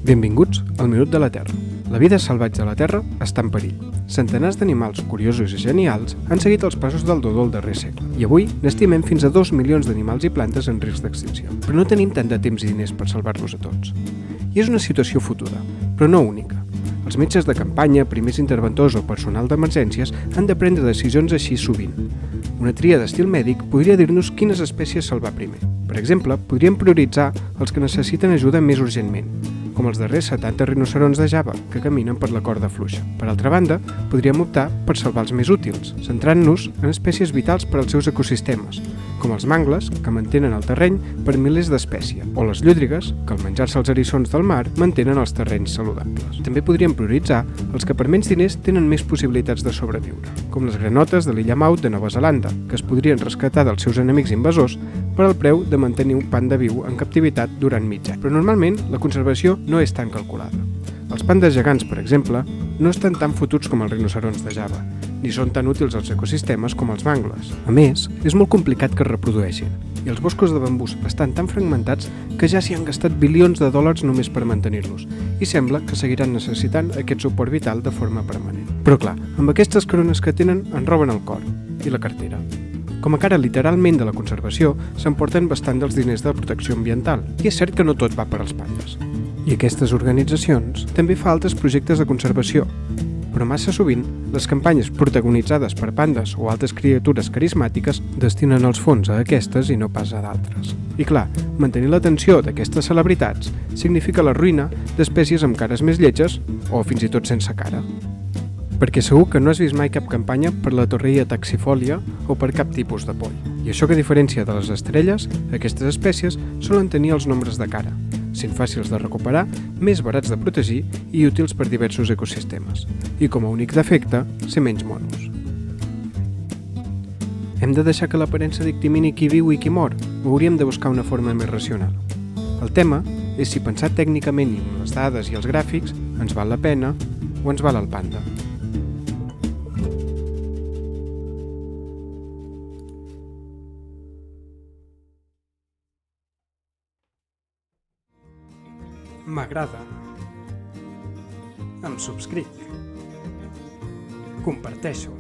Benvinguts al Minut de la Terra. La vida salvatge a la Terra està en perill. Centenars d'animals curiosos i genials han seguit els passos del dodó el darrer segle, i avui n'estimem fins a 2 milions d'animals i plantes en risc d'extinció. Però no tenim tant de temps i diners per salvar-los a tots. I és una situació fotuda, però no única. Els metges de campanya, primers interventors o personal d'emergències han de prendre decisions així sovint. Una tria d'estil mèdic podria dir-nos quines espècies salvar primer. Per exemple, podríem prioritzar els que necessiten ajuda més urgentment, com els darrers 70 rinoceronts de Java que caminen per la corda fluixa. Per altra banda, podríem optar per salvar els més útils, centrant-nos en espècies vitals per als seus ecosistemes, com els mangles, que mantenen el terreny per milers d'espècies, o les llúdrigues, que al menjar-se els eriçons del mar mantenen els terrenys saludables. També podríem prioritzar els que per menys diners tenen més possibilitats de sobreviure, com les granotes de l'illa Maud de Nova Zelanda, que es podrien rescatar dels seus enemics invasors per al preu de mantenir un panda viu en captivitat durant mig any. Però normalment la conservació no és tan calculada. Els pandes gegants, per exemple, no estan tan fotuts com els rinoceronts de Java, ni són tan útils als ecosistemes com els mangles. A més, és molt complicat que es reprodueixin, i els boscos de bambús estan tan fragmentats que ja s'hi han gastat bilions de dòlars només per mantenir-los, i sembla que seguiran necessitant aquest suport vital de forma permanent. Però clar, amb aquestes corones que tenen en roben el cor i la cartera. Com a cara literalment de la conservació, s'emporten bastant dels diners de protecció ambiental, i és cert que no tot va per als pandes. I aquestes organitzacions també fa altres projectes de conservació, però massa sovint les campanyes protagonitzades per pandes o altres criatures carismàtiques destinen els fons a aquestes i no pas a d'altres. I clar, mantenir l'atenció d'aquestes celebritats significa la ruïna d'espècies amb cares més lletges o fins i tot sense cara. Perquè segur que no has vist mai cap campanya per la torreia taxifòlia o per cap tipus de poll. I això que a diferència de les estrelles, aquestes espècies solen tenir els nombres de cara, sent fàcils de recuperar, més barats de protegir i útils per diversos ecosistemes. I com a únic defecte, ser menys monos. Hem de deixar que l'aparença dictamini qui viu i qui mor, o hauríem de buscar una forma més racional? El tema és si pensar tècnicament i amb les dades i els gràfics ens val la pena o ens val el panda. M'agrada, em subscric, comparteixo.